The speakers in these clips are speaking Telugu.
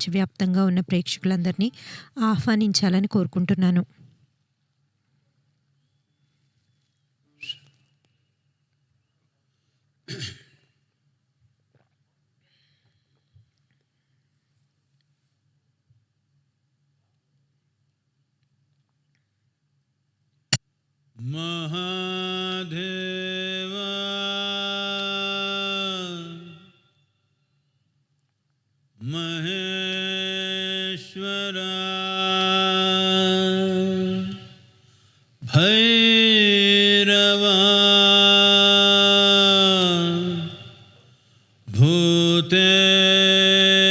ప్రపంచవ్యాప్తంగా ఉన్న ప్రేక్షకులందరినీ ఆహ్వానించాలని కోరుకుంటున్నాను. Mahadeva Maheshwara Bhairava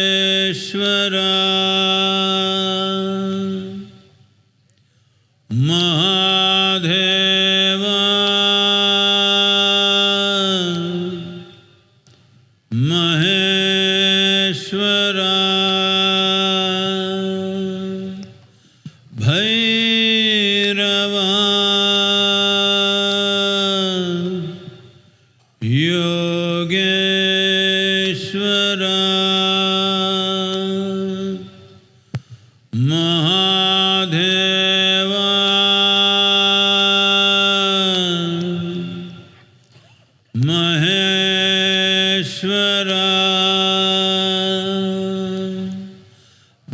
భూతేశ్వరా Mahadeva Maheshwara Bhairava యోగేశ్వరా Mahadeva Maheshwara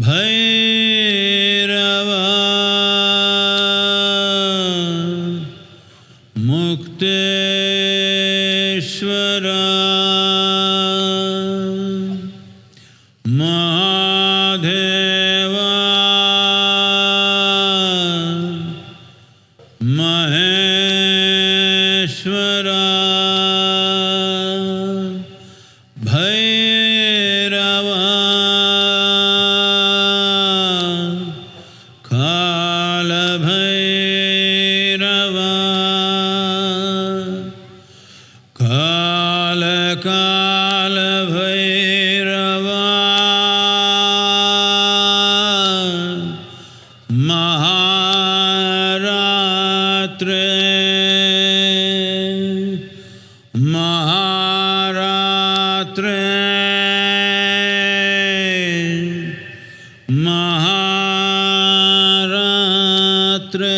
Bhairava ముక్తేశ్వరా Mahadeva Maheshwara Bhairava Kaala Bhairava Kaala Bhairava మహారాత్రే మహారాత్రే మహారాత్రే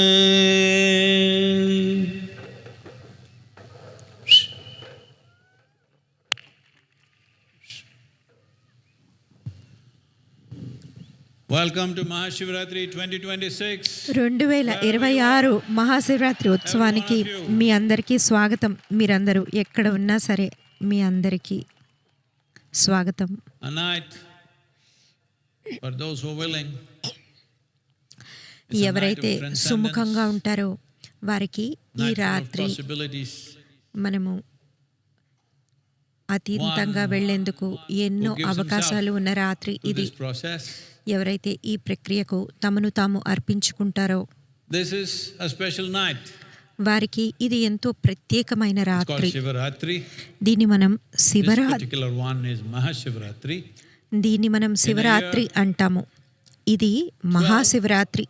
Welcome to Mahashivratri 2026. 2026 Mahashivratri ఉత్సవానికి మీ అందరికీ స్వాగతం. మీరందరూ ఎక్కడ ఉన్నా సరే మీ అందరికీ స్వాగతం. A night for those who are willing. ఎవరైతే సుముఖంగా ఉంటారో వారికి ఈ రాత్రి మనము అతీతంగా వెళ్లేందుకు ఎన్నో అవకాశాలు ఉన్న రాత్రి ఇది. ఎవరైతే ఈ ప్రక్రియకు తమను తాము అర్పించుకుంటారో వారికి ఇది ఎంతో ప్రత్యేకమైన రాత్రి. దీన్ని మనం శివరాత్రి అంటాము. ఇది మహాశివరాత్రి.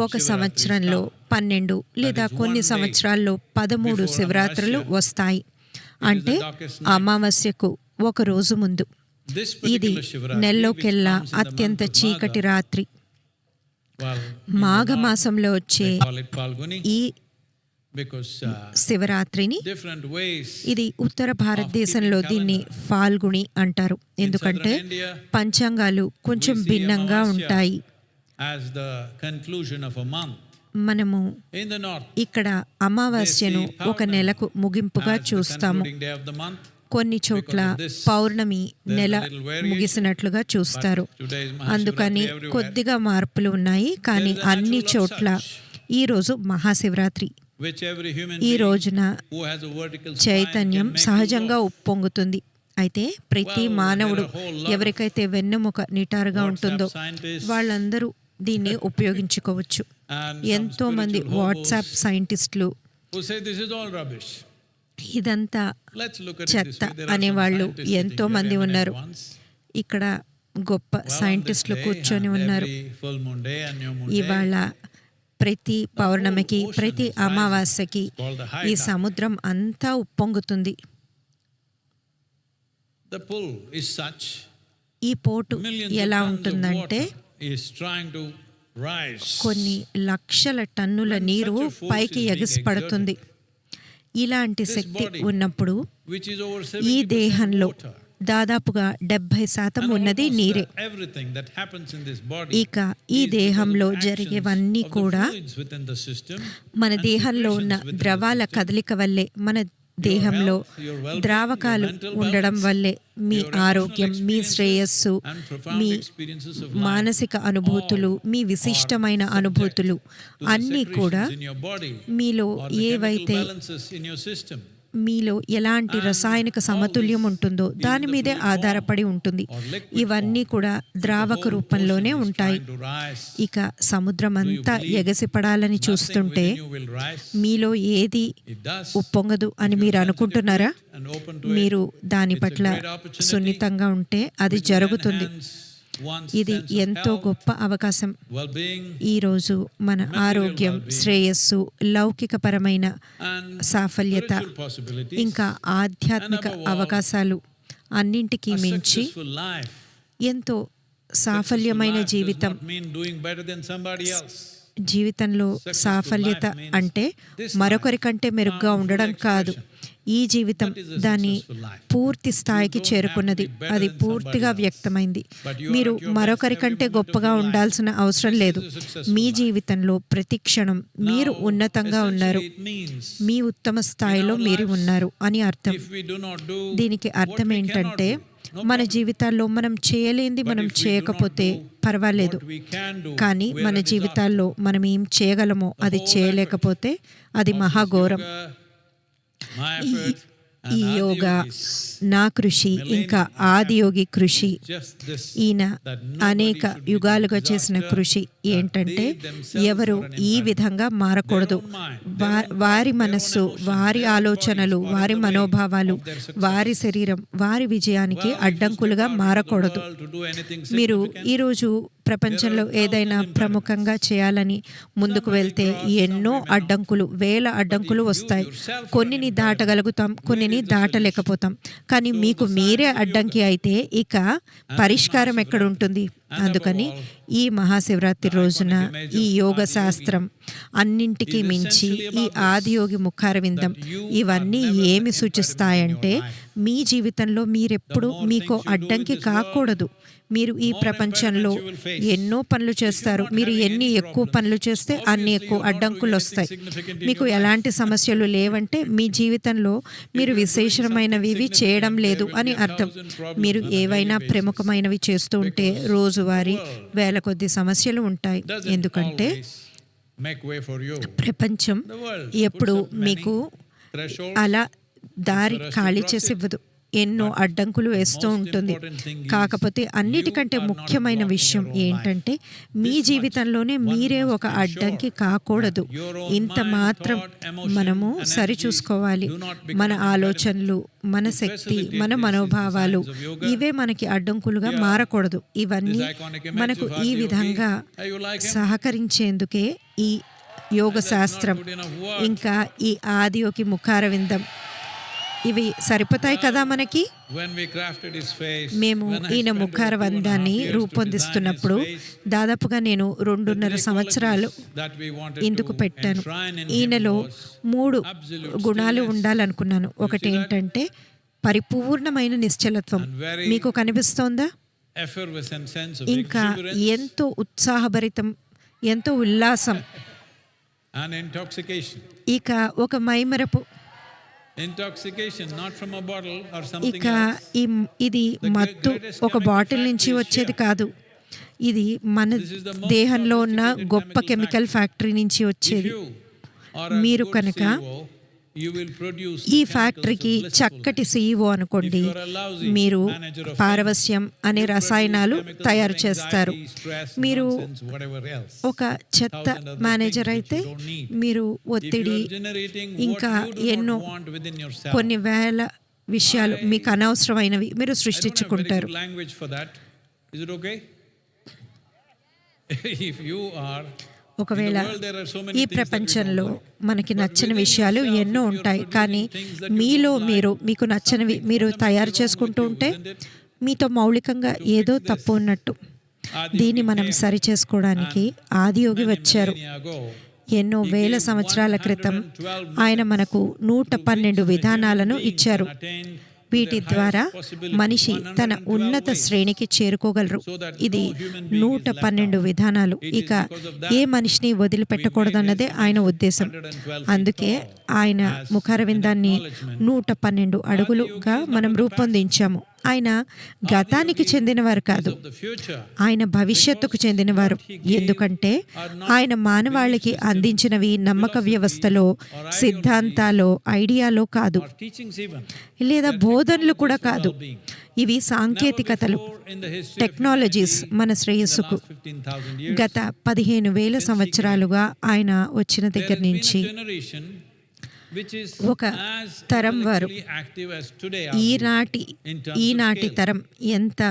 ఒక సంవత్సరంలో 12 లేదా కొన్ని సంవత్సరాల్లో 13 శివరాత్రులు వస్తాయి. అంటే అమావాస్యకు ఒక రోజు ముందు. ఇది నెల్లోకెల్లా అత్యంత చీకటి రాత్రి. మాఘమాసంలో వచ్చే ఈ శివరాత్రిని ఇది ఉత్తర భారతదేశంలో దీన్ని ఫాల్గుణి అంటారు. ఎందుకంటే పంచాంగాలు కొంచెం భిన్నంగా ఉంటాయి. మనము ఇక్కడ అమావాస్యను ఒక నెలకు ముగింపుగా చూస్తాము. కొన్ని చోట్ల పౌర్ణమి నెల ముగిసినట్లుగా చూస్తారు. అందుకని కొద్దిగా మార్పులు ఉన్నాయి. కానీ అన్ని చోట్ల ఈరోజు మహాశివరాత్రి. ఈ రోజున చైతన్యం సహజంగా ఉప్పొంగుతుంది. అయితే ప్రతి మానవుడు ఎవరికైతే వెన్నెముక నిటారుగా ఉంటుందో వాళ్ళందరూ దీన్ని ఉపయోగించుకోవచ్చు. ఎంతో మంది వాట్సాప్ సైంటిస్టులు ఇదంతా చెత్త అనేవాళ్ళు ఎంతో మంది ఉన్నారు. ఇక్కడ గొప్ప సైంటిస్టులు కూర్చొని ఉన్నారు. ఇవాళ ప్రతి పౌర్ణమికి ప్రతి అమావాస్యకి ఈ సముద్రం అంతా ఉప్పొంగుతుంది. ఈ పోటు Millions of ఎలా tons of ఉంటుందంటే water is trying to rise. కొన్ని లక్షల టన్నుల నీరు such a force పైకి is being ఎగసిపడుతుంది. ఇలాంటి This శక్తి body, ఉన్నప్పుడు which is over ఈ 70% దేహంలో water, దాదాపుగా 70% and ఉన్నది almost, నీరే. everything that happens in this body ఇక ఈ is because of దేహంలో actions జరిగేవన్నీ of the కూడా fluids within the system మన and దేహంలో ఉన్న secretions within the ద్రవాల system. కదలిక వల్లే, మన దేహంలో health, your well-being, ద్రావకాలు your mental ఉండడం balance, వల్లే మీ your emotional ఆరోగ్యం, మీ experiences శ్రేయస్సు, and profound me experiences of life మానసిక అనుభూతులు, మీ విశిష్టమైన are subject అనుభూతులు to the అన్నీ కూడా secretions in your body మీలో or the chemical ఏవైతే balances in your system. మీలో ఎలాంటి రసాయనిక సమతుల్యం ఉంటుందో దాని మీదే ఆధారపడి ఉంటుంది. ఇవన్నీ కూడా ద్రావక రూపంలోనే ఉంటాయి. ఇక సముద్రం అంతా ఎగసిపడాలని చూస్తుంటే మీలో ఏది ఉప్పొంగదు అని మీరు అనుకుంటున్నారా? మీరు దాని పట్ల సున్నితంగా ఉంటే అది జరుగుతుంది. ఇది ఎంతో గొప్ప అవకాశం. ఈరోజు మన ఆరోగ్యం, శ్రేయస్సు, లౌకికపరమైన సాఫల్యత, ఇంకా ఆధ్యాత్మిక అవకాశాలు అన్నింటికీ మించి ఎంతో సాఫల్యమైన జీవితం. జీవితంలో సాఫల్యత అంటే మరొకరి కంటే మెరుగ్గా ఉండడం కాదు. ఈ జీవితం దాని పూర్తి స్థాయికి చేరుకున్నది, అది పూర్తిగా వ్యక్తమైంది. మీరు మరొకరి కంటే గొప్పగా ఉండాల్సిన అవసరం లేదు. మీ జీవితంలో ప్రతి క్షణం మీరు ఉన్నతంగా ఉన్నారు, మీ ఉత్తమ స్థాయిలో మీరు ఉన్నారు అని అర్థం. దీనికి అర్థం ఏంటంటే మన జీవితాల్లో మనం చేయలేంది మనం చేయకపోతే పర్వాలేదు, కానీ మన జీవితాల్లో మనం ఏం చేయగలమో అది చేయలేకపోతే అది మహాఘోరం. ఈ యోగా, నా కృషి, ఇంకా ఆదియోగి కృషి, ఈయన అనేక యుగాలుగా చేసిన కృషి ఏంటంటే ఎవరు ఈ విధంగా మారకూడదు. వారి మనస్సు, వారి ఆలోచనలు, వారి మనోభావాలు, వారి శరీరం, వారి విజయానికి అడ్డంకులుగా మారకూడదు. మీరు ఈరోజు ప్రపంచంలో ఏదైనా ప్రముఖంగా చేయాలని ముందుకు వెళ్తే ఎన్నో అడ్డంకులు, వేల అడ్డంకులు వస్తాయి. కొన్నిని దాటగలుగుతాం, కొన్నిని దాటలేకపోతాం. కానీ మీకు మీరే అడ్డంకి అయితే ఇక పరిష్కారం ఎక్కడ ఉంటుంది? అందుకని ఈ మహాశివరాత్రి రోజున ఈ యోగ శాస్త్రం, అన్నింటికీ మించి ఈ ఆదియోగి ముఖారవిందం, ఇవన్నీ ఏమి సూచిస్తాయంటే మీ జీవితంలో మీరెప్పుడు మీకు అడ్డంకి కాకూడదు. మీరు ఈ ప్రపంచంలో ఎన్నో పనులు చేస్తారు. మీరు ఎన్ని ఎక్కువ పనులు చేస్తే అన్ని ఎక్కువ అడ్డంకులు వస్తాయి. మీకు ఎలాంటి సమస్యలు లేవంటే మీ జీవితంలో మీరు విశేషమైనవి చేయడం లేదు అని అర్థం. మీరు ఏవైనా ప్రముఖమైనవి చేస్తూ ఉంటే రోజువారీ వేల కొద్ది సమస్యలు ఉంటాయి. ఎందుకంటే ప్రపంచం ఎప్పుడు మీకు అలా దారి ఖాళీ చేసి ఇవ్వదు, ఎన్నో అడ్డంకులు వేస్తూ ఉంటుంది. కాకపోతే అన్నిటికంటే ముఖ్యమైన విషయం ఏంటంటే మీ జీవితంలోనే మీరే ఒక అడ్డంకి కాకూడదు. ఇంత మాత్రం మనము సరిచూసుకోవాలి. మన ఆలోచనలు, మన శక్తి, మన మనోభావాలు ఇవే మనకి అడ్డంకులుగా మారకూడదు. ఇవన్నీ మనకు ఈ విధంగా సహకరించేందుకే ఈ యోగ శాస్త్రం, ఇంకా ఈ ఆదియోగి ముఖారవిందం, ఇవి సరిపోతాయి కదా మనకి. మేము ఈయన ముఖారవిందాన్ని రూపొందిస్తున్నప్పుడు దాదాపుగా నేను 2.5 సంవత్సరాలు ఇందుకు పెట్టాను. ఈయనలో 3 గుణాలు ఉండాలనుకున్నాను. ఒకటి ఏంటంటే పరిపూర్ణమైన నిశ్చలత్వం, మీకు కనిపిస్తోందా? ఇంకా ఎంతో ఉత్సాహభరితం, ఎంతో ఉల్లాసం, ఇక ఒక మైమరపు. ఇక ఇది మత్తు ఒక బాటిల్ నుంచి వచ్చేది కాదు, ఇది మన దేహంలో ఉన్న గొప్ప కెమికల్ ఫ్యాక్టరీ నుంచి వచ్చేది. మీరు కనుక ఈ ఫ్యాక్టరీకి చక్కటి CEO అనుకోండి, మీరు పారవస్యం అనే రసాయనాలు తయారు చేస్తారు. మీరు ఒక చెత్త మేనేజర్ అయితే మీరు ఒత్తిడి, ఇంకా ఎన్నో కొన్ని వేల విషయాలు మీకు అనవసరమైనవి మీరు సృష్టించుకుంటారు. ఒకవేళ ఈ ప్రపంచంలో మనకి నచ్చని విషయాలు ఎన్నో ఉంటాయి, కానీ మీలో మీకు నచ్చనివి మీరు తయారు చేసుకుంటూ ఉంటే మీతో మౌలికంగా ఏదో తప్పు ఉన్నట్టు. దీన్ని మనం సరిచేసుకోవడానికి ఆదియోగి వచ్చారు. ఎన్నో వేల సంవత్సరాల క్రితం ఆయన మనకు 112 విధానాలను ఇచ్చారు. వీటి ద్వారా మనిషి తన ఉన్నత శ్రేణికి చేరుకోగలరు. ఇది 112 విధానాలు. ఇక ఏ మనిషిని వదిలిపెట్టకూడదన్నదే ఆయన ఉద్దేశం. అందుకే ఆయన ముఖారవిందాన్ని 112 అడుగులుగా మనం రూపొందించాము. ఆయన గతానికి చెందినవారు కాదు, ఆయన భవిష్యత్తుకు చెందినవారు. ఎందుకంటే ఆయన మానవాళికి అందించినవి నమ్మక వ్యవస్థలో, సిద్ధాంతాలో, ఐడియాలో కాదు, లేదా బోధనలు కూడా కాదు. ఇవి సాంకేతికతలు, టెక్నాలజీస్ మన శ్రేయస్సుకు. గత 15,000 సంవత్సరాలుగా ఆయన వచ్చిన దగ్గర నుంచి ఒక తరం వారు ఈనాటి తరం ఎంత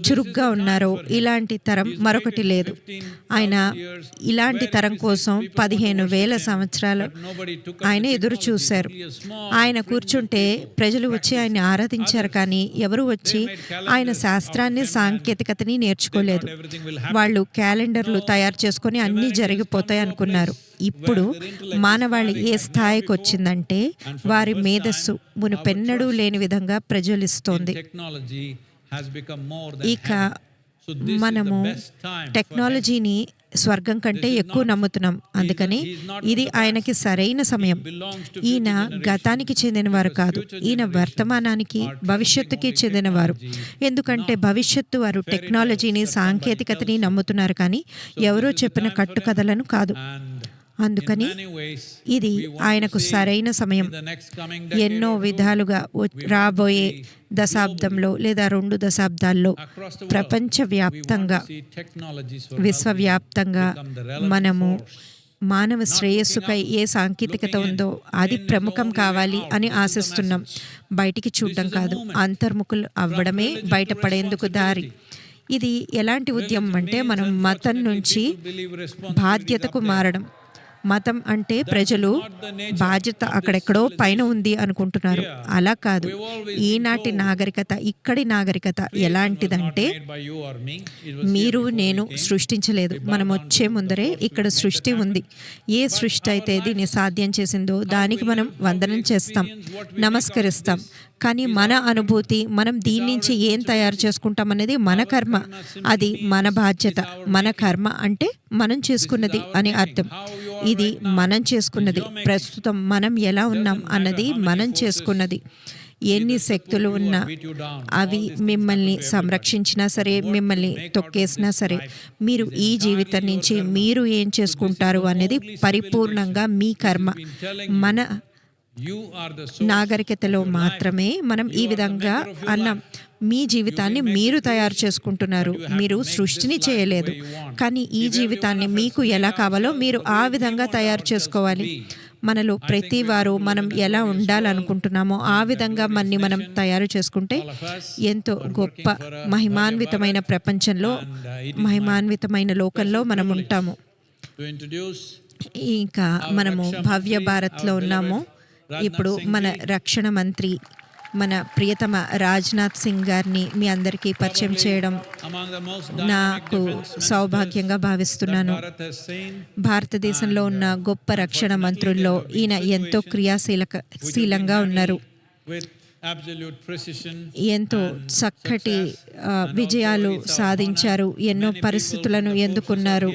చురుగ్గా ఉన్నారో ఇలాంటి తరం మరొకటి లేదు. ఆయన ఇలాంటి తరం కోసం 15,000 సంవత్సరాలు ఆయన ఎదురు చూశారు. ఆయన కూర్చుంటే ప్రజలు వచ్చి ఆయన్ని ఆరాధించారు, కానీ ఎవరు వచ్చి ఆయన శాస్త్రాన్ని, సాంకేతికతని నేర్చుకోలేదు. వాళ్ళు క్యాలెండర్లు తయారు చేసుకొని అన్నీ జరిగిపోతాయి అనుకున్నారు. ఇప్పుడు మానవాళి ఏ స్థాయికి వచ్చిందంటే వారి మేధస్సు మునుపెన్నడూ లేని విధంగా ప్రజ్వలిస్తోంది. ఇక మనము టెక్నాలజీని స్వర్గం కంటే ఎక్కువ నమ్ముతున్నాం. అందుకని ఇది ఆయనకి సరైన సమయం. ఈయన గతానికి చెందినవారు కాదు, ఈయన వర్తమానానికి, భవిష్యత్తుకి చెందినవారు. ఎందుకంటే భవిష్యత్తు వారు టెక్నాలజీని, సాంకేతికతని నమ్ముతున్నారు, కానీ ఎవరో చెప్పిన కట్టుకథలను కాదు. అందుకని ఇది ఆయనకు సరైన సమయం. ఎన్నో విధాలుగా రాబోయే దశాబ్దంలో లేదా 2 దశాబ్దాల్లో ప్రపంచవ్యాప్తంగా, విశ్వవ్యాప్తంగా మనము మానవ శ్రేయస్సుపై ఏ సాంకేతికత ఉందో అది ప్రముఖం కావాలి అని ఆశిస్తున్నాం. బయటికి చూడడం కాదు, అంతర్ముఖులు అవ్వడమే బయటపడేందుకు దారి. ఇది ఎలాంటి ఉద్యమం అంటే మనం మతం నుంచి బాధ్యతకు మారడం. మతం అంటే ప్రజలు బాధ్యత అక్కడెక్కడో పైన ఉంది అనుకుంటున్నారు. అలా కాదు. ఈనాటి నాగరికత, ఇక్కడి నాగరికత ఎలాంటిదంటే మీరు నేను సృష్టించలేదు. మనం వచ్చే ముందరే ఇక్కడ సృష్టి ఉంది. ఏ సృష్టి అయితే దీన్ని సాధ్యం చేసిందో దానికి మనం వందనం చేస్తాం, నమస్కరిస్తాం. కానీ మన అనుభూతి, మనం దీని నుంచి ఏం తయారు చేసుకుంటాం అనేది మన కర్మ. అది మన బాధ్యత. మన కర్మ అంటే మనం చేసుకున్నది అని అర్థం. ఇది మనం చేసుకున్నది. ప్రస్తుతం మనం ఎలా ఉన్నాం అన్నది మనం చేసుకున్నది. ఎన్ని శక్తులు ఉన్నా అవి మిమ్మల్ని సంరక్షించినా సరే, మిమ్మల్ని తొక్కేసినా సరే, మీరు ఈ జీవితం నుంచి మీరు ఏం చేసుకుంటారు అనేది పరిపూర్ణంగా మీ కర్మ. మన నాగరికతలో మాత్రమే మనం ఈ విధంగా అన్నాం. మీ జీవితాన్ని మీరు తయారు చేసుకుంటున్నారు, మీరు సృష్టిని చేయలేదు. కానీ ఈ జీవితాన్ని మీకు ఎలా కావాలో మీరు ఆ విధంగా తయారు చేసుకోవాలి. మనలో ప్రతి వారు మనం ఎలా ఉండాలనుకుంటున్నామో ఆ విధంగా మనం తయారు చేసుకుంటే ఎంతో గొప్ప మహిమాన్వితమైన ప్రపంచంలో, మహిమాన్వితమైన లోకంలో మనం ఉంటాము. ఇంకా మనము భవ్య భారత్లో ఉన్నాము. ఇప్పుడు మన రక్షణ మంత్రి, మన ప్రియతమ రాజ్నాథ్ సింగ్ గారిని మీ అందరికీ పరిచయం చేయడం నాకు సౌభాగ్యంగా భావిస్తున్నాను. భారతదేశంలో ఉన్న గొప్ప రక్షణ మంత్రుల్లో ఈయన ఎంతో క్రియాశీలంగా ఉన్నారు. ఎంతో చక్కటి విజయాలు సాధించారు. ఎన్నో పరిస్థితులను ఎదుర్కొన్నారు.